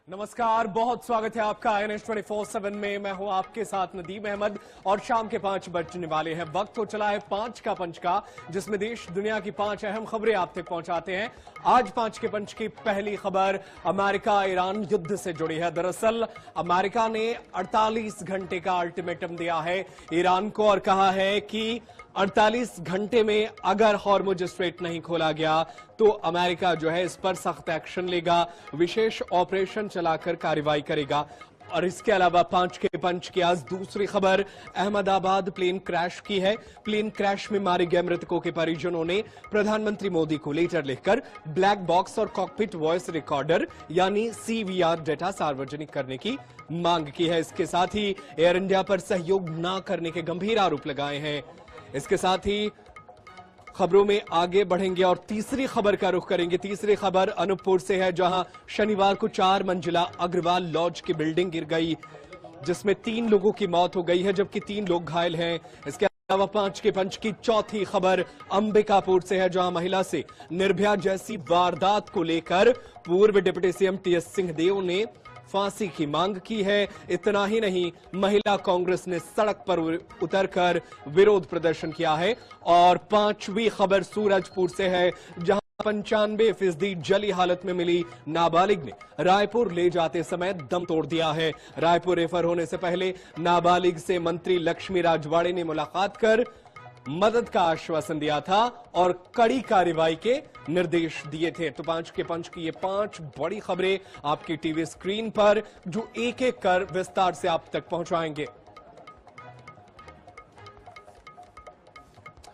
नमस्कार, बहुत स्वागत है आपका INS 24/7 में। मैं हूं आपके साथ नदीम अहमद और शाम के 5 बजने वाले हैं। वक्त हो चला है 5 का पंच का, जिसमें देश दुनिया की 5 अहम खबरें आप तक पहुंचाते हैं। आज 5 के पंच की पहली खबर अमेरिका ईरान युद्ध से जुड़ी है। दरअसल अमेरिका ने 48 घंटे का अल्टीमेटम दिया है ईरान को और कहा है कि 48 घंटे में अगर हॉर्मुज स्ट्रेट नहीं खोला गया तो अमेरिका जो है इस पर सख्त एक्शन लेगा, विशेष ऑपरेशन चलाकर कार्रवाई करेगा। और इसके अलावा 5 के पंच की आज दूसरी खबर अहमदाबाद प्लेन क्रैश की है। प्लेन क्रैश में मारे गए मृतकों के परिजनों ने प्रधानमंत्री मोदी को लेटर लिखकर ब्लैक बॉक्स और कॉकपिट वॉइस रिकॉर्डर यानी CVR डेटा सार्वजनिक करने की मांग की है। इसके साथ ही एयर इंडिया पर सहयोग न करने के गंभीर आरोप लगाए हैं। इसके साथ ही खबरों में आगे बढ़ेंगे और तीसरी खबर का रुख करेंगे। तीसरी खबर अनूपपुर से है, जहां शनिवार को 4 मंजिला अग्रवाल लॉज की बिल्डिंग गिर गई, जिसमें 3 लोगों की मौत हो गई है जबकि 3 लोग घायल हैं। इसके अलावा 5 के पंच की चौथी खबर अंबिकापुर से है, जहां महिला से निर्भया जैसी वारदात को लेकर पूर्व डिप्टी CM TS सिंहदेव ने फांसी की मांग की है। इतना ही नहीं, महिला कांग्रेस ने सड़क पर उतरकर विरोध प्रदर्शन किया है। और 5वीं खबर सूरजपुर से है, जहां 95% जली हालत में मिली नाबालिग ने रायपुर ले जाते समय दम तोड़ दिया है। रायपुर रेफर होने से पहले नाबालिग से मंत्री लक्ष्मी राजवाड़े ने मुलाकात कर मदद का आश्वासन दिया था और कड़ी कार्रवाई के निर्देश दिए थे। तो 5 के पंच की ये 5 बड़ी खबरें आपकी टीवी स्क्रीन पर, जो एक एक कर विस्तार से आप तक पहुंचाएंगे।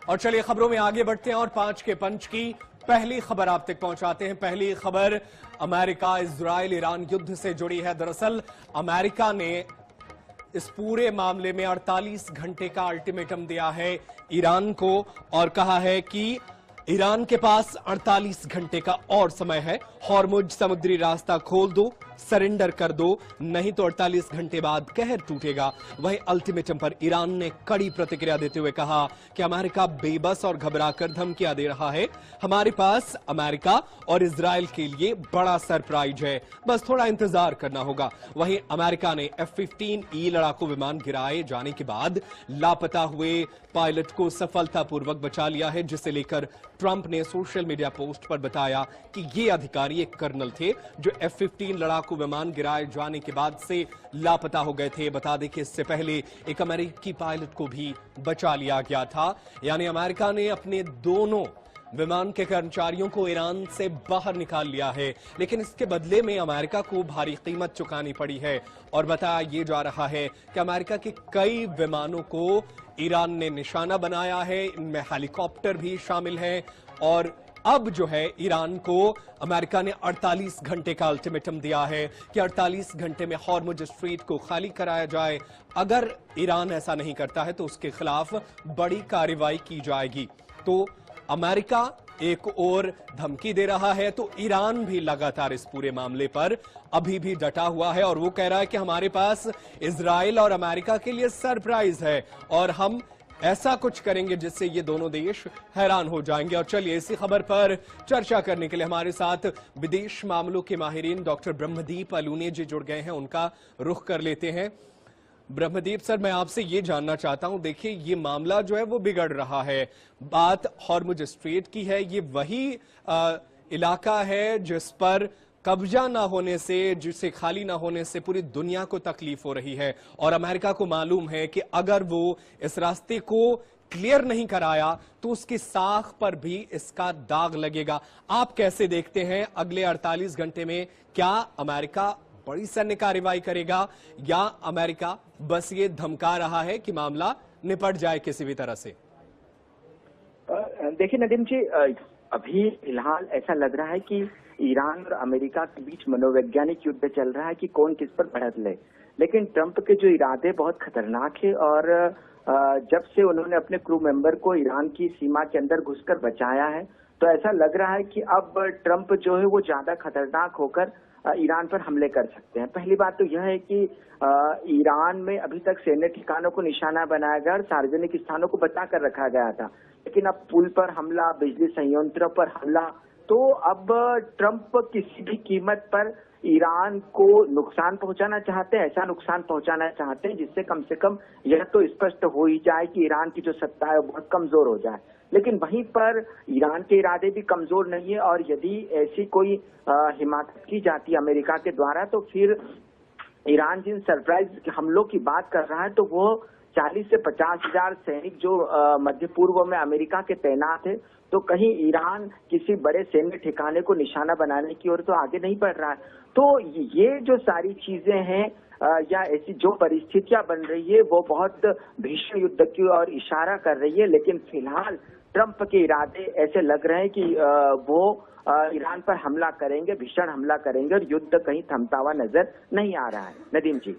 और चलिए खबरों में आगे बढ़ते हैं और 5 के पंच की पहली खबर आप तक पहुंचाते हैं। पहली खबर अमेरिका इजराइल ईरान युद्ध से जुड़ी है। दरअसल अमेरिका ने इस पूरे मामले में 48 घंटे का अल्टीमेटम दिया है ईरान को और कहा है कि ईरान के पास 48 घंटे का और समय है। हॉर्मुज समुद्री रास्ता खोल दो, सरेंडर कर दो, नहीं तो 48 घंटे बाद कहर टूटेगा। वहीं अल्टीमेटम पर ईरान ने कड़ी प्रतिक्रिया देते हुए कहा कि अमेरिका बेबस और घबराकर धमकियां दे रहा है। हमारे पास अमेरिका और इजराइल के लिए बड़ा सरप्राइज है, बस थोड़ा इंतजार करना होगा। वहीं अमेरिका ने F-15E लड़ाकू विमान गिराए जाने के बाद लापता हुए पायलट को सफलतापूर्वक बचा लिया है, जिसे लेकर ट्रंप ने सोशल मीडिया पोस्ट पर बताया कि ये अधिकारी एक कर्नल थे जो F-15 लड़ाकू विमान गिराए जाने के बाद से लापता हो गए थे। बता दें कि इससे पहले एक अमेरिकी पायलट को भी बचा लिया गया था। यानी अमेरिका ने अपने दोनों विमान के कर्मचारियों को ईरान से बाहर निकाल लिया है, लेकिन इसके बदले में अमेरिका को भारी कीमत चुकानी पड़ी है। और बताया यह जा रहा है कि अमेरिका के कई विमानों को ईरान ने निशाना बनाया है, इनमें हेलीकॉप्टर भी शामिल हैं। और अब जो है ईरान को अमेरिका ने 48 घंटे का अल्टीमेटम दिया है कि 48 घंटे में हॉर्मुज स्ट्रेट को खाली कराया जाए। अगर ईरान ऐसा नहीं करता है तो उसके खिलाफ बड़ी कार्रवाई की जाएगी। तो अमेरिका एक और धमकी दे रहा है तो ईरान भी लगातार इस पूरे मामले पर अभी भी डटा हुआ है और वो कह रहा है कि हमारे पास इजराइल और अमेरिका के लिए सरप्राइज है और हम ऐसा कुछ करेंगे जिससे ये दोनों देश हैरान हो जाएंगे। और चलिए इसी खबर पर चर्चा करने के लिए हमारे साथ विदेश मामलों के माहिरीन डॉक्टर ब्रह्मदीप अलूने जी जुड़ गए हैं, उनका रुख कर लेते हैं। ब्रह्मदीप सर, मैं आपसे ये जानना चाहता हूं, देखिए ये मामला जो है वो बिगड़ रहा है। बात हॉर्मुज स्ट्रेट की है, ये वही इलाका है जिस पर कब्जा ना होने से, जिसे खाली ना होने से पूरी दुनिया को तकलीफ हो रही है। और अमेरिका को मालूम है कि अगर वो इस रास्ते को क्लियर नहीं कराया तो उसकी साख पर भी इसका दाग लगेगा। आप कैसे देखते हैं अगले 48 घंटे में क्या अमेरिका बड़ी सैन्य कार्रवाई करेगा या अमेरिका बस ये धमका रहा है कि मामला निपट जाए किसी भी तरह से? देखिए नदीम जी, अभी फिलहाल ऐसा लग रहा है कि ईरान और अमेरिका के बीच मनोवैज्ञानिक युद्ध चल रहा है कि कौन किस पर बढ़त ले। लेकिन ट्रंप के जो इरादे बहुत खतरनाक है और जब से उन्होंने अपने क्रू मेंबर को ईरान की सीमा के अंदर घुसकर बचाया है, तो ऐसा लग रहा है कि अब ट्रंप जो है वो ज्यादा खतरनाक होकर ईरान पर हमले कर सकते हैं। पहली बात तो यह है कि ईरान में अभी तक सैन्य ठिकानों को निशाना बनाया गया और सार्वजनिक स्थानों को बचा कर रखा गया था, लेकिन अब पुल पर हमला, बिजली संयंत्रों पर हमला, तो अब ट्रंप किसी भी कीमत पर ईरान को नुकसान पहुंचाना चाहते हैं, ऐसा नुकसान पहुंचाना चाहते हैं जिससे कम से कम यह तो स्पष्ट हो ही जाए कि ईरान की जो सत्ता है वो बहुत कमजोर हो जाए। लेकिन वहीं पर ईरान के इरादे भी कमजोर नहीं है, और यदि ऐसी कोई हिमाकत की जाती है अमेरिका के द्वारा, तो फिर ईरान जिन सरप्राइज हमलों की बात कर रहा है तो वो 40 से 50 हजार सैनिक जो मध्य पूर्व में अमेरिका के तैनात है, तो कहीं ईरान किसी बड़े सैन्य ठिकाने को निशाना बनाने की ओर तो आगे नहीं बढ़ रहा है। तो ये जो सारी चीजें हैं या ऐसी जो परिस्थितियां बन रही है वो बहुत भीषण युद्ध की ओर इशारा कर रही है। लेकिन फिलहाल ट्रंप के इरादे ऐसे लग रहे हैं कि वो ईरान पर हमला करेंगे, भीषण हमला करेंगे, और युद्ध कहीं थमता हुआ नजर नहीं आ रहा है। नदीम जी,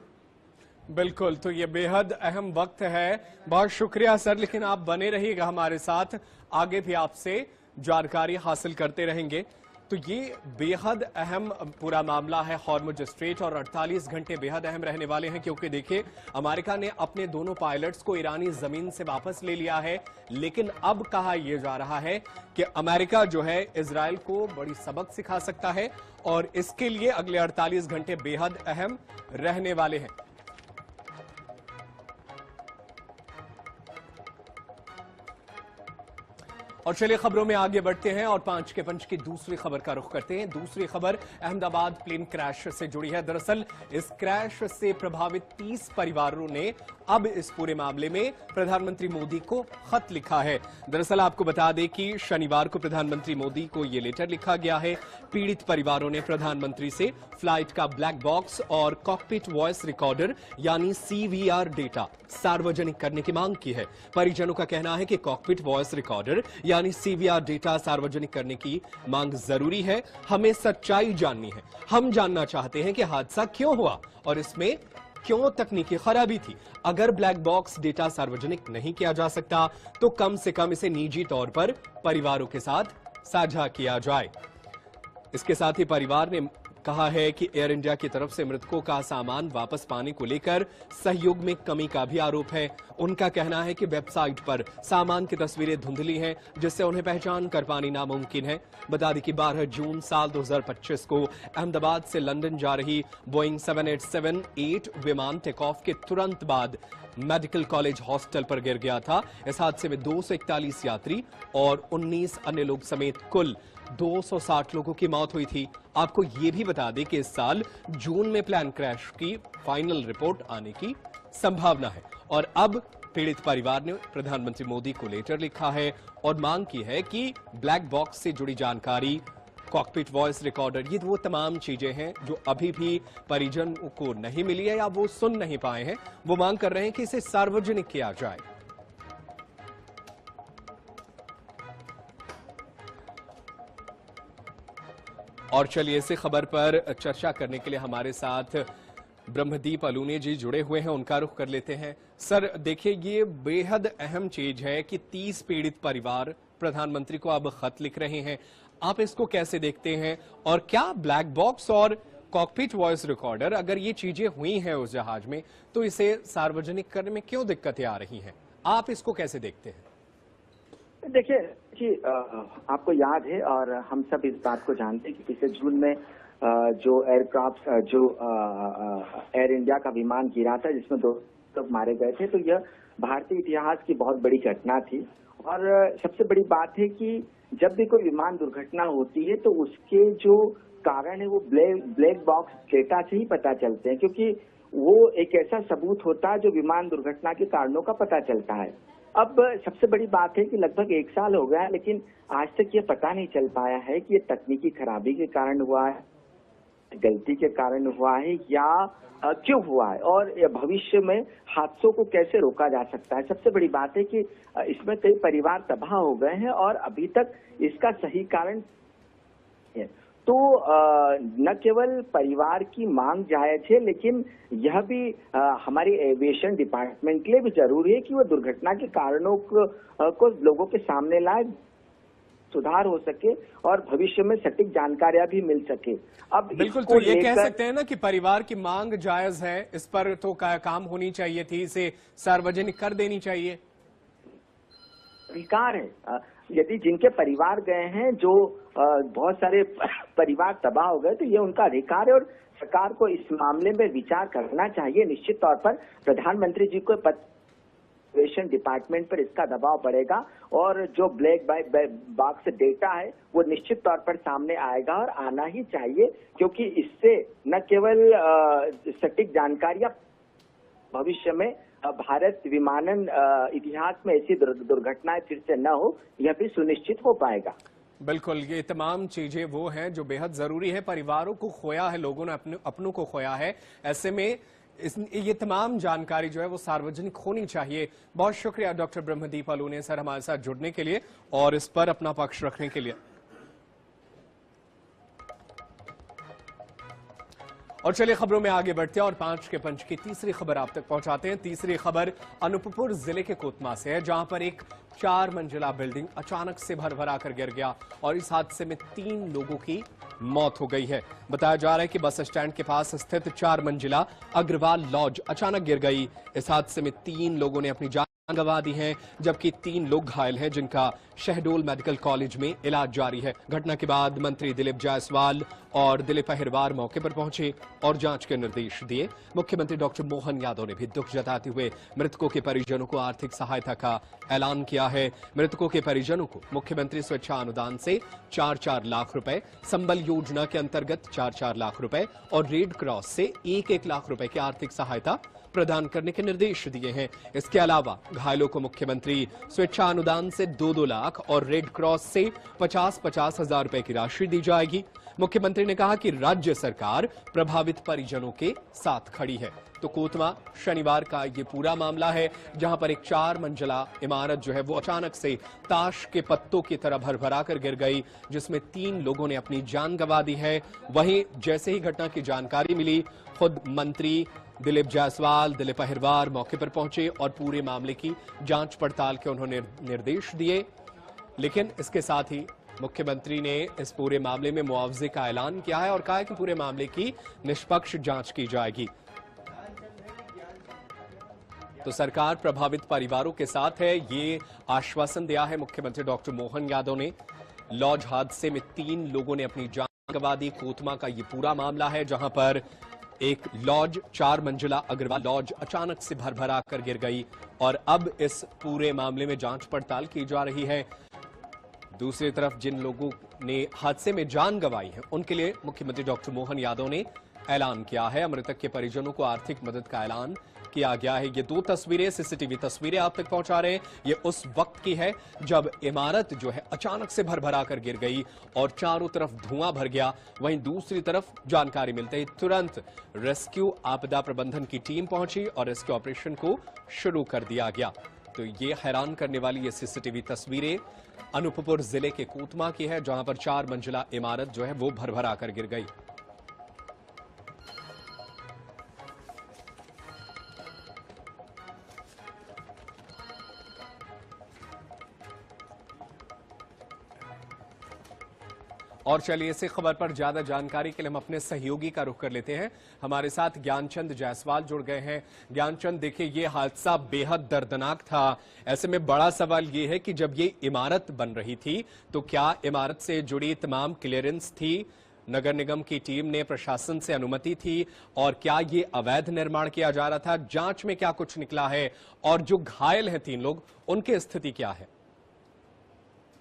बिल्कुल, तो ये बेहद अहम वक्त है। बहुत शुक्रिया सर, लेकिन आप बने रहिएगा हमारे साथ, आगे भी आपसे जानकारी हासिल करते रहेंगे। तो ये बेहद अहम पूरा मामला है हॉर्मुज स्ट्रेट, और 48 घंटे बेहद अहम रहने वाले हैं, क्योंकि देखिए अमेरिका ने अपने दोनों पायलट्स को ईरानी जमीन से वापस ले लिया है। लेकिन अब कहा यह जा रहा है कि अमेरिका जो है इजराइल को बड़ी सबक सिखा सकता है, और इसके लिए अगले 48 घंटे बेहद अहम रहने वाले हैं। और चलिए खबरों में आगे बढ़ते हैं और 5 के पंच की दूसरी खबर का रुख करते हैं। दूसरी खबर अहमदाबाद प्लेन क्रैश से जुड़ी है। दरअसल इस क्रैश से प्रभावित 30 परिवारों ने अब इस पूरे मामले में प्रधानमंत्री मोदी को खत लिखा है। दरअसल आपको बता दें कि शनिवार को प्रधानमंत्री मोदी को यह लेटर लिखा गया है। पीड़ित परिवारों ने प्रधानमंत्री से फ्लाइट का ब्लैक बॉक्स और कॉकपिट वॉइस रिकॉर्डर यानी सीवीआर डेटा सार्वजनिक करने की मांग की है। परिजनों का कहना है कि कॉकपिट वॉइस रिकॉर्डर यानी सीवीआर डेटा सार्वजनिक करने की मांग जरूरी है। हमें सच्चाई जाननी है। हम जानना चाहते हैं कि हादसा क्यों हुआ और इसमें क्यों तकनीकी खराबी थी। अगर ब्लैक बॉक्स डेटा सार्वजनिक नहीं किया जा सकता तो कम से कम इसे निजी तौर पर परिवारों के साथ साझा किया जाए। इसके साथ ही परिवार ने कहा है कि एयर इंडिया की तरफ से मृतकों का सामान वापस पाने को लेकर सहयोग में कमी का भी आरोप है। उनका कहना है कि वेबसाइट पर सामान की तस्वीरें धुंधली हैं, जिससे उन्हें पहचान कर पानी नामुमकिन है। बता दें कि 12 जून साल 2025 को अहमदाबाद से लंदन जा रही बोइंग 787-8 विमान टेक ऑफ के तुरंत बाद मेडिकल कॉलेज हॉस्टल पर गिर गया था। इस हादसे में 241 यात्री और 19 अन्य लोग समेत कुल 260 लोगों की मौत हुई थी। आपको यह भी बता दें कि इस साल जून में प्लेन क्रैश की फाइनल रिपोर्ट आने की संभावना है। और अब पीड़ित परिवार ने प्रधानमंत्री मोदी को लेटर लिखा है और मांग की है कि ब्लैक बॉक्स से जुड़ी जानकारी, कॉकपिट वॉइस रिकॉर्डर, ये वो तमाम चीजें हैं जो अभी भी परिजन को नहीं मिली है या वो सुन नहीं पाए हैं। वो मांग कर रहे हैं कि इसे सार्वजनिक किया जाए। और चलिए इसी खबर पर चर्चा करने के लिए हमारे साथ ब्रह्मदीप अलूने जी जुड़े हुए हैं, उनका रुख कर लेते हैं। सर देखिए, ये बेहद अहम चीज है कि 30 पीड़ित परिवार प्रधानमंत्री को अब खत लिख रहे हैं। आप इसको कैसे देखते हैं, और क्या ब्लैक बॉक्स और कॉकपिट वॉइस रिकॉर्डर, अगर ये चीजें हुई हैं उस जहाज में, तो इसे सार्वजनिक करने में क्यों दिक्कतें आ रही हैं? आप इसको कैसे देखते हैं? देखिए जी, आपको याद है और हम सब इस बात को जानते हैं कि पिछले जून में जो एयरक्राफ्ट जो एयर इंडिया का विमान गिरा था जिसमें 2 लोग मारे गए थे, तो यह भारतीय इतिहास की बहुत बड़ी घटना थी। और सबसे बड़ी बात है कि जब भी कोई विमान दुर्घटना होती है तो उसके जो कारण है वो ब्लैक बॉक्स डेटा से ही पता चलते हैं, क्योंकि वो एक ऐसा सबूत होता है जो विमान दुर्घटना के कारणों का पता चलता है। अब सबसे बड़ी बात है कि लगभग 1 साल हो गया है, लेकिन आज तक ये पता नहीं चल पाया है कि ये तकनीकी खराबी के कारण हुआ है, गलती के कारण हुआ है, या क्यों हुआ है, और भविष्य में हादसों को कैसे रोका जा सकता है। सबसे बड़ी बात है कि इसमें कई परिवार तबाह हो गए हैं और अभी तक इसका सही कारण है। तो न केवल परिवार की मांग जायज है, लेकिन यह भी हमारी एविएशन डिपार्टमेंट के लिए भी जरूरी है कि वो दुर्घटना के कारणों को लोगों के सामने लाए, सुधार हो सके और भविष्य में सटीक जानकारियां भी मिल सके। अब बिल्कुल, तो ये कह सकते हैं ना कि परिवार की मांग जायज है, इस पर तो काम होनी चाहिए थी, इसे सार्वजनिक कर देनी चाहिए। अधिकार है, यदि जिनके परिवार गए हैं, जो बहुत सारे परिवार तबाह हो गए, तो ये उनका अधिकार है और सरकार को इस मामले में विचार करना चाहिए। निश्चित तौर पर प्रधानमंत्री जी को डिपार्टमेंट पर इसका दबाव बढ़ेगा और जो ब्लैक बॉक्स डेटा है वो निश्चित तौर पर सामने आएगा और आना ही चाहिए, क्योंकि इससे न केवल सटीक जानकारियां भविष्य में भारत विमानन इतिहास में ऐसी दुर्घटनाएं फिर से न हो, यह भी सुनिश्चित हो पाएगा। बिल्कुल, ये तमाम चीजें वो हैं जो बेहद जरूरी है। परिवारों को खोया है, लोगों ने अपनों को खोया है, ऐसे में ये तमाम जानकारी जो है वो सार्वजनिक होनी चाहिए। बहुत शुक्रिया डॉक्टर ब्रह्मदीप अलोने सर हमारे साथ जुड़ने के लिए और इस पर अपना पक्ष रखने के लिए। और चलिए खबरों में आगे बढ़ते हैं और 5 के पंच की तीसरी खबर आप तक पहुंचाते हैं। तीसरी खबर अनूपपुर जिले के कोतमा से है, जहां पर एक 4 मंजिला बिल्डिंग अचानक से भरभरा कर गिर गया और इस हादसे में 3 लोगों की मौत हो गई है। बताया जा रहा है कि बस स्टैंड के पास स्थित 4 मंजिला अग्रवाल लॉज अचानक गिर गई। इस हादसे में 3 लोगों ने अपनी जान गंवा दी है, जबकि 3 लोग घायल हैं, जिनका शहडोल मेडिकल कॉलेज में इलाज जारी है। घटना के बाद मंत्री दिलीप जायसवाल और दिलीप अहिरवार मौके पर पहुंचे और जांच के निर्देश दिए। मुख्यमंत्री डॉक्टर मोहन यादव ने भी दुख जताते हुए मृतकों के परिजनों को आर्थिक सहायता का ऐलान किया है। मृतकों के परिजनों को मुख्यमंत्री स्वेच्छा अनुदान से 4-4 लाख रुपए, संबल योजना के अंतर्गत 4-4 लाख रुपए और रेड क्रॉस से 1-1 लाख रुपए की आर्थिक सहायता प्रदान करने के निर्देश दिए हैं। इसके अलावा घायलों को मुख्यमंत्री स्वेच्छा अनुदान से 2-2 लाख और रेड क्रॉस से 50-50 हजार रुपए की राशि दी जाएगी। मुख्यमंत्री ने कहा कि राज्य सरकार प्रभावित परिजनों के साथ खड़ी है। तो कोतमा शनिवार का ये पूरा मामला है, जहां पर एक 4 मंजिला इमारत जो है वो अचानक से ताश के पत्तों की तरह भरभरा कर गिर गई, जिसमें 3 लोगों ने अपनी जान गंवा दी है। वहीं जैसे ही घटना की जानकारी मिली, खुद मंत्री दिलीप जायसवाल, दिलीप अहिरवार मौके पर पहुंचे और पूरे मामले की जांच पड़ताल के उन्होंने निर्देश दिए। लेकिन इसके साथ ही मुख्यमंत्री ने इस पूरे मामले में मुआवजे का ऐलान किया है और कहा है कि पूरे मामले की निष्पक्ष जांच की जाएगी। तो सरकार प्रभावित परिवारों के साथ है, ये आश्वासन दिया है मुख्यमंत्री डॉक्टर मोहन यादव ने। लॉज हादसे में 3 लोगों ने अपनी जान गंवा दी। कोतमा का ये पूरा मामला है, जहां पर एक लॉज 4 मंजिला अग्रवाल लॉज अचानक से भरभरा कर गिर गई और अब इस पूरे मामले में जांच पड़ताल की जा रही है। दूसरी तरफ जिन लोगों ने हादसे में जान गंवाई है, उनके लिए मुख्यमंत्री डॉक्टर मोहन यादव ने ऐलान किया है। मृतक के परिजनों को आर्थिक मदद का ऐलान किया गया है। ये 2 तस्वीरें, सीसीटीवी तस्वीरें आप तक पहुंचा रहे हैं। ये उस वक्त की है जब इमारत जो है अचानक से भरभरा कर गिर गई और चारों तरफ धुआं भर गया। वहीं दूसरी तरफ जानकारी मिलते ही तुरंत रेस्क्यू आपदा प्रबंधन की टीम पहुंची और रेस्क्यू ऑपरेशन को शुरू कर दिया गया। तो ये हैरान करने वाली ये सीसीटीवी तस्वीरें अनूपपुर जिले के कोतमा की है, जहां पर 4 मंजिला इमारत जो है वो भरभरा कर गिर गई। और चलिए इसी खबर पर ज्यादा जानकारी के लिए हम अपने सहयोगी का रुख कर लेते हैं। हमारे साथ ज्ञानचंद जायसवाल जुड़ गए हैं। ज्ञानचंद, देखिए ये हादसा बेहद दर्दनाक था। ऐसे में बड़ा सवाल ये है कि जब ये इमारत बन रही थी तो क्या इमारत से जुड़ी तमाम क्लियरेंस थी, नगर निगम की टीम ने प्रशासन से अनुमति थी, और क्या ये अवैध निर्माण किया जा रहा था? जांच में क्या कुछ निकला है और जो घायल हैं 3 लोग, उनकी स्थिति क्या है?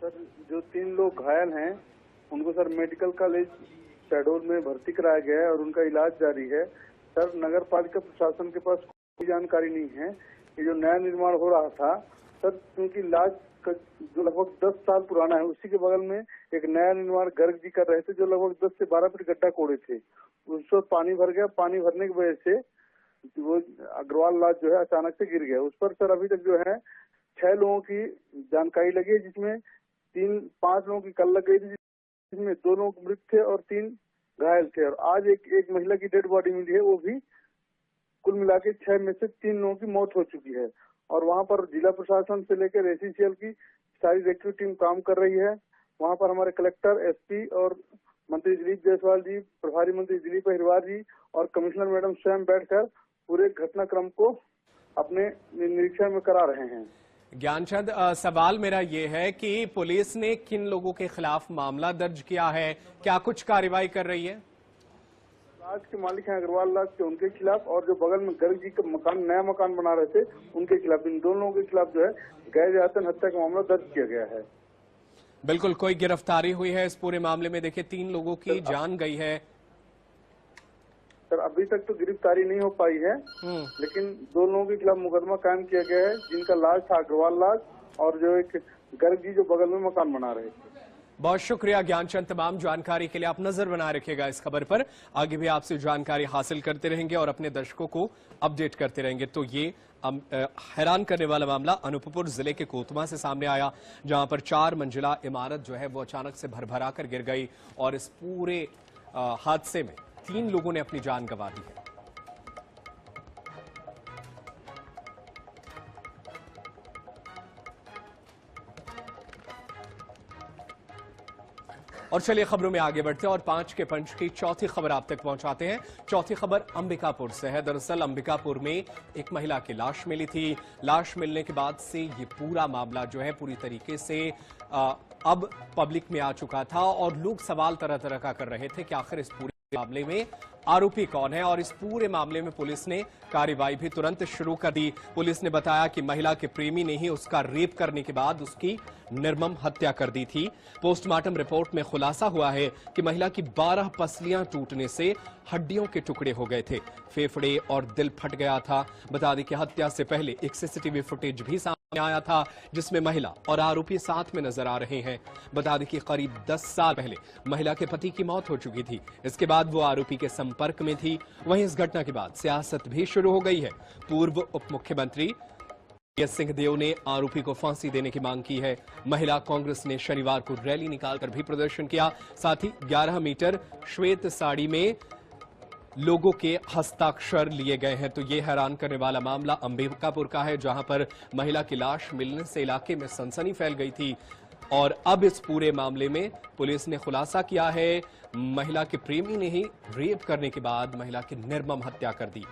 सर, जो 3 लोग घायल हैं उनको सर मेडिकल कॉलेज शहडोल में भर्ती कराया गया है और उनका इलाज जारी है। सर, नगर पालिका प्रशासन के पास कोई जानकारी नहीं है कि जो नया निर्माण हो रहा था, सर क्योंकि इलाज जो लगभग 10 साल पुराना है, उसी के बगल में एक नया निर्माण गर्ग जी कर रहे थे, जो लगभग 10 से 12 फीट गड्ढा कोड़े थे। उस वक्त पानी भर गया। पानी भरने की वजह से वो अग्रवाल लॉज जो है अचानक से गिर गया। उस पर सर अभी तक जो है 6 लोगों की जानकारी लगी है, जिसमें 5 लोगों की कल लग गई थी, जिसमें 2 लोग मृत थे और 3 घायल थे। और आज एक महिला की डेड बॉडी मिली है, वो भी कुल मिला के 6 में से 3 लोगों की मौत हो चुकी है। और वहां पर जिला प्रशासन से लेकर एसीसीएल की सारी रेस्क्यू टीम काम कर रही है। वहां पर हमारे कलेक्टर, एसपी और मंत्री दिलीप जायसवाल जी, प्रभारी मंत्री दिलीप अहिरवार जी और कमिश्नर मैडम स्वयं बैठकर पूरे घटनाक्रम को अपने निरीक्षण में करा रहे हैं। ज्ञानचंद, सवाल मेरा ये है कि पुलिस ने किन लोगों के खिलाफ मामला दर्ज किया है, क्या कुछ कार्रवाई कर रही है? आज के मालिक हैं अग्रवाल लाज के, उनके खिलाफ, और जो बगल में गर्ग जी का मकान, नया मकान बना रहे थे, उनके खिलाफ, इन दोनों के खिलाफ जो है गैर आतन हत्या का मामला दर्ज किया गया है। बिल्कुल, कोई गिरफ्तारी हुई है इस पूरे मामले में? देखिए 3 लोगों की जान गई है। सर अभी तक तो गिरफ्तारी नहीं हो पाई है, लेकिन 2 लोगों के खिलाफ मुकदमा कायम किया गया है, जिनका लाज था अग्रवाल लाज, और जो एक गर्ग जी जो बगल में मकान बना रहे थे। बहुत शुक्रिया ज्ञानचंद, तमाम जानकारी के लिए। आप नजर बनाए रखिएगा इस खबर पर, आगे भी आपसे जानकारी हासिल करते रहेंगे और अपने दर्शकों को अपडेट करते रहेंगे। तो ये हैरान करने वाला मामला अनूपपुर जिले के कोतमा से सामने आया, जहां पर 4 मंजिला इमारत जो है वो अचानक से भरभरा कर गिर गई और इस पूरे हादसे में 3 लोगों ने अपनी जान गंवा दी है। और चलिए खबरों में आगे बढ़ते हैं और 5 के पंच की चौथी खबर आप तक पहुंचाते हैं। चौथी खबर अंबिकापुर से है। दरअसल अंबिकापुर में एक महिला की लाश मिली थी। लाश मिलने के बाद से ये पूरा मामला जो है पूरी तरीके से अब पब्लिक में आ चुका था और लोग सवाल तरह तरह का कर रहे थे कि आखिर इस पूरे मामले में आरोपी कौन है। और इस पूरे मामले में पुलिस ने कार्रवाई भी तुरंत शुरू कर दी। पुलिस ने बताया कि महिला के प्रेमी ने ही उसका रेप करने के बाद उसकी निर्मम हत्या कर दी थी। पोस्टमार्टम रिपोर्ट में खुलासा हुआ है कि महिला की 12 पसलियां टूटने से हड्डियों के टुकड़े हो गए थे, फेफड़े और दिल फट गया था। बता दें कि हत्या से पहले एक सीसीटीवी फुटेज भी सामने आया था जिसमें महिला और आरोपी साथ में नजर आ रहे हैं। बता दें कि करीब 10 साल पहले महिला के पति की मौत हो चुकी थी। इसके बाद वो आरोपी के संपर्क में थी। वहीं इस घटना के बाद सियासत भी शुरू हो गई है। पूर्व उप मुख्यमंत्री टीएस सिंहदेव ने आरोपी को फांसी देने की मांग की है। महिला कांग्रेस ने शनिवार को रैली निकालकर भी प्रदर्शन किया। साथ ही 11 मीटर श्वेत साड़ी में लोगों के हस्ताक्षर लिए गए हैं। तो ये हैरान करने वाला मामला अंबिकापुर का है, जहां पर महिला की लाश मिलने से इलाके में सनसनी फैल गई थी। और अब इस पूरे मामले में पुलिस ने खुलासा किया है, महिला के प्रेमी ने ही रेप करने के बाद महिला की निर्मम हत्या कर दी।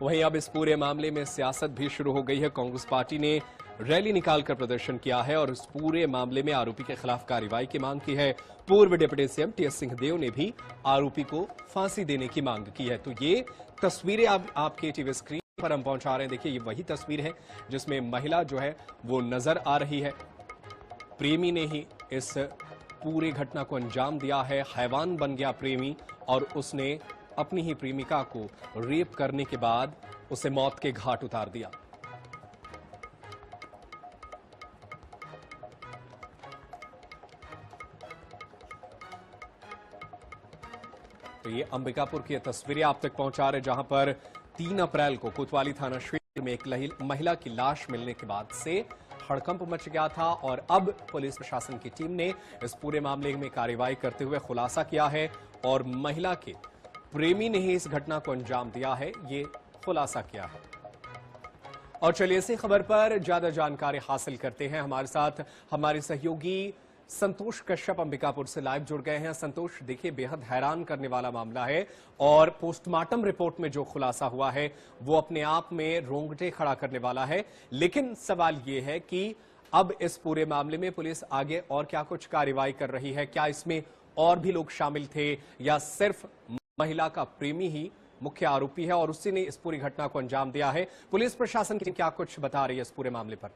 वहीं अब इस पूरे मामले में सियासत भी शुरू हो गई है। कांग्रेस पार्टी ने रैली निकालकर प्रदर्शन किया है और इस पूरे मामले में आरोपी के खिलाफ कार्रवाई की मांग की है। पूर्व डिप्टी सीएम टीएस सिंहदेव ने भी आरोपी को फांसी देने की मांग की है। तो ये तस्वीरें आपके टीवी स्क्रीन पर हम पहुंचा रहे हैं। देखिए ये वही तस्वीर है जिसमें महिला जो है वो नजर आ रही है। प्रेमी ने ही इस पूरी घटना को अंजाम दिया है। हैवान बन गया प्रेमी और उसने अपनी ही प्रेमिका को रेप करने के बाद उसे मौत के घाट उतार दिया। तो ये अंबिकापुर की तस्वीरें आप तक पहुंचा रहे, जहां पर 3 अप्रैल को कोतवाली थाना क्षेत्र में एक महिला की लाश मिलने के बाद से हड़कंप मच गया था और अब पुलिस प्रशासन की टीम ने इस पूरे मामले में कार्रवाई करते हुए खुलासा किया है और महिला के प्रेमी ने ही इस घटना को अंजाम दिया है, ये खुलासा किया है। और चलिए इसी खबर पर ज्यादा जानकारी हासिल करते हैं। हमारे साथ हमारे सहयोगी संतोष कश्यप अंबिकापुर से लाइव जुड़ गए हैं। संतोष, देखिए बेहद हैरान करने वाला मामला है और पोस्टमार्टम रिपोर्ट में जो खुलासा हुआ है वो अपने आप में रोंगटे खड़ा करने वाला है। लेकिन सवाल ये है कि अब इस पूरे मामले में पुलिस आगे और क्या कुछ कार्रवाई कर रही है? क्या इसमें और भी लोग शामिल थे या सिर्फ महिला का प्रेमी ही मुख्य आरोपी है और उसी ने इस पूरी घटना को अंजाम दिया है? पुलिस प्रशासन की क्या कुछ बता रही है इस पूरे मामले पर?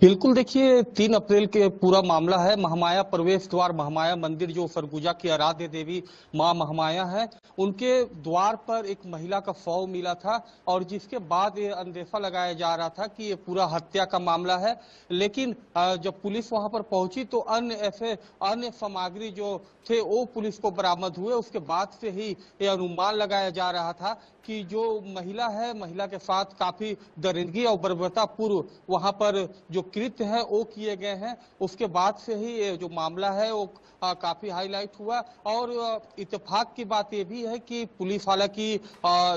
बिल्कुल, देखिए 3 अप्रैल के पूरा मामला है। महामाया प्रवेश द्वार, महामाया मंदिर जो सरगुजा की आराध्य देवी मां महामाया है, उनके द्वार पर एक महिला का शव मिला था और जिसके बाद ये अंदेशा लगाया जा रहा था कि ये पूरा हत्या का मामला है। लेकिन जब पुलिस वहां पर पहुंची तो अन्य सामग्री जो थे वो पुलिस को बरामद हुए। उसके बाद से ही ये अनुमान लगाया जा रहा था कि जो महिला है, महिला के साथ काफी दरिंदगी और बर्बरतापूर्व वहां पर पर जो कृत्य है वो किए गए हैं, उसके बाद से ही ये जो मामला है वो काफी हाईलाइट हुआ। और इत्तेफाक की बात ये भी है कि पुलिस, हालांकि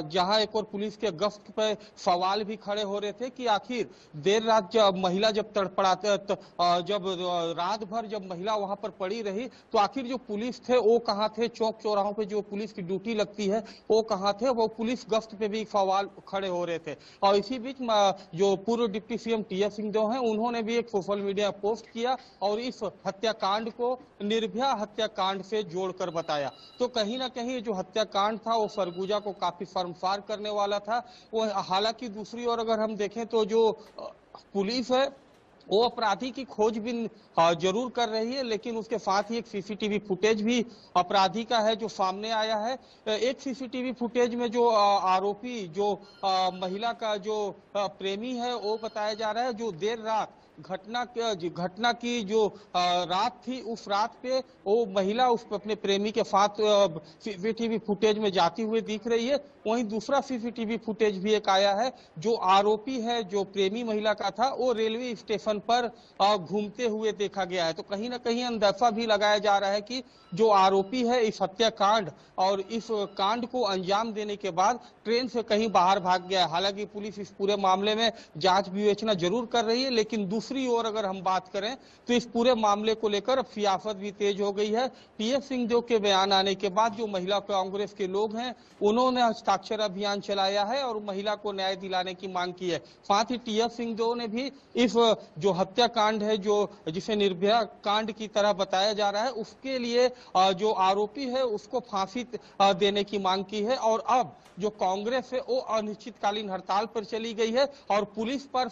जहां एक और पुलिस के गश्त पे सवाल भी खड़े हो रहे थे कि आखिर देर रात जब महिला जब तड़पड़ाते, जब रात भर जब महिला वहां पर पड़ी रही तो आखिर जो पुलिस थे वो कहाँ थे, चौक चौराहों पे जो पुलिस की ड्यूटी लगती है वो कहाँ थे, वो पुलिस गश्त पे भी सवाल खड़े हो रहे थे। और इसी बीच जो पूर्व डिप्टी सीएम टी.एस. सिंहदेव हैं, उन्होंने भी एक सोशल मीडिया पोस्ट किया और इस हत्याकांड को निर्भया हत्याकांड से जोड़कर बताया। तो कहीं ना कहीं जो हत्याकांड था वो सरगुजा को काफी शर्मसार करने वाला था। वो हालांकि दूसरी ओर अगर हम देखें तो जो पुलिस है वो अपराधी की खोजबीन जरूर कर रही है, लेकिन उसके साथ ही एक सीसीटीवी फुटेज भी अपराधी का है जो सामने आया है। एक सीसीटीवी फुटेज में जो आरोपी, जो महिला का जो प्रेमी है, वो बताया जा रहा है जो देर रात घटना की जो रात थी, उस रात पे वो महिला उस अपने प्रेमी के साथ सीसीटीवी फुटेज में जाती हुई दिख रही है। वहीं दूसरा सीसीटीवी फुटेज भी एक आया है, जो आरोपी है, जो प्रेमी महिला का था, वो रेलवे स्टेशन पर घूमते हुए देखा गया है। तो कहीं ना कहीं अंदेशा भी लगाया जा रहा है कि जो आरोपी है इस हत्याकांड और इस कांड को अंजाम देने के बाद ट्रेन से कहीं बाहर भाग गया है। हालांकि पुलिस इस पूरे मामले में जांच विवेचना जरूर कर रही है, लेकिन दूसरी ओर अगर हम बात करें तो इस पूरे मामले को लेकर सियासत भी तेज हो गई है। टी.एस. सिंहदेव के बयान आने के बाद जो महिला कांग्रेस के लोग हैं उन्होंने हस्ताक्षर अभियान चलाया है और महिला को न्याय दिलाने की मांग की है। साथ ही टी.एस. सिंहदेव ने भी इस जो हत्याकांड है, जो जिसे निर्भया कांड की तरह बताया जा रहा है, उसके लिए जो आरोपी है उसको फांसी देने की मांग की है। और अब जो कांग्रेस है वो अनिश्चितकालीन हड़ताल पर चली गई है और पुलिस पर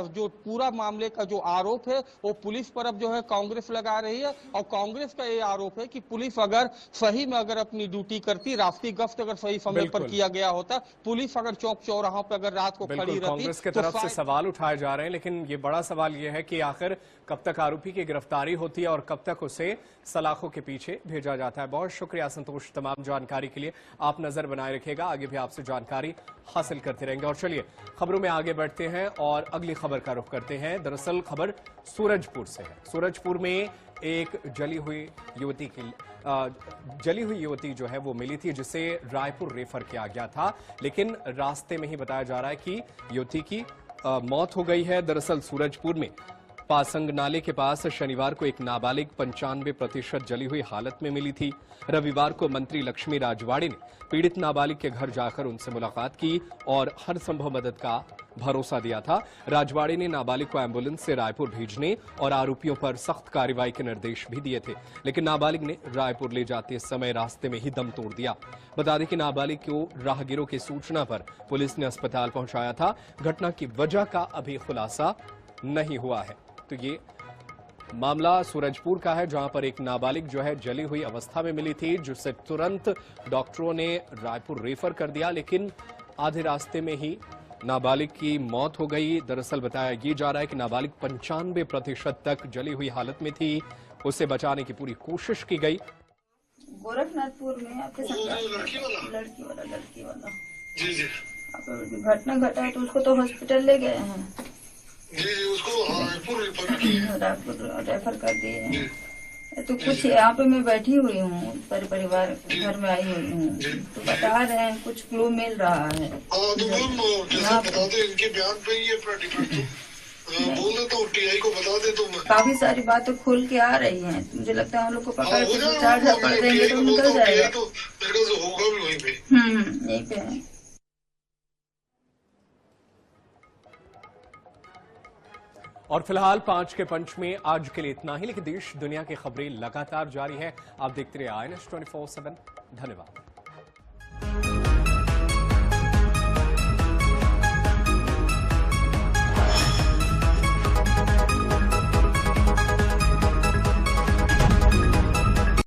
जो पूरा मामले का जो आरोप है वो पुलिस पर अब जो है कांग्रेस लगा रही है। और कांग्रेस का ये आरोप है कि पुलिस अगर सही में अगर अपनी ड्यूटी करती, राष्ट्रीय गश्त अगर सही समय पर किया गया होता, पुलिस अगर चौक चौराहों पर अगर रात को खड़ी रहती, कांग्रेस की तरफ से सवाल उठाए जा रहे हैं। लेकिन ये बड़ा सवाल ये है कि आखिर कब तक आरोपी की गिरफ्तारी होती है और कब तक उसे सलाखों के पीछे भेजा जाता है। बहुत शुक्रिया संतोष तमाम जानकारी के लिए। आप नजर बनाए रखिएगा, आगे भी आपसे जानकारी हासिल करते रहेंगे। और चलिए खबरों में आगे बढ़ते हैं और अगली खबर का रुख करते हैं। दरअसल खबर सूरजपुर से है। सूरजपुर में एक जली हुई युवती जो है वो मिली थी, जिसे रायपुर रेफर किया गया था, लेकिन रास्ते में ही बताया जा रहा है कि युवती की मौत हो गई है। दरअसल सूरजपुर में पासंग नाले के पास शनिवार को एक नाबालिग 95% जली हुई हालत में मिली थी। रविवार को मंत्री लक्ष्मी राजवाड़े ने पीड़ित नाबालिग के घर जाकर उनसे मुलाकात की और हर संभव मदद का भरोसा दिया था। राजवाड़े ने नाबालिग को एम्बुलेंस से रायपुर भेजने और आरोपियों पर सख्त कार्रवाई के निर्देश भी दिए थे, लेकिन नाबालिग ने रायपुर ले जाते समय रास्ते में ही दम तोड़ दिया। बता दें कि नाबालिग को राहगीरों की सूचना पर पुलिस ने अस्पताल पहुंचाया था। घटना की वजह का अभी खुलासा नहीं हुआ है। तो ये मामला सूरजपुर का है, जहां पर एक नाबालिग जो है जली हुई अवस्था में मिली थी, जिसे तुरंत डॉक्टरों ने रायपुर रेफर कर दिया, लेकिन आधे रास्ते में ही नाबालिग की मौत हो गई। दरअसल बताया ये जा रहा है कि नाबालिग 95% तक जली हुई हालत में थी। उसे बचाने की पूरी कोशिश की गई। गोरखनाथपुर में आपके लड़की वाला जी घटना घटा है, तो उसको तो हॉस्पिटल ले गए हैं। जी उसको रायपुर रेफर कर दिए हैं। तो कुछ यहाँ पे मैं बैठी हुई हूँ, परिवार घर में आई हुई हूँ, तो बता रहे हैं कुछ क्लू मिल रहा है। तो मैम जैसे बता दे, इनके बयान पे ही अपना डिपेंड बोल दे तो टीआई को बता दे। तो काफी सारी बातें खुल के आ रही हैं, मुझे लगता है हम लोग को पकड़ के चार्ज कर देंगे तो निकल जाएगा। तो मेरे ख्याल से होगा भी वहीं पे। यहीं पे है। और फिलहाल 5 के पंच में आज के लिए इतना ही, लेकिन देश दुनिया की खबरें लगातार जारी है। आप देखते रहिए INS 24/7। धन्यवाद।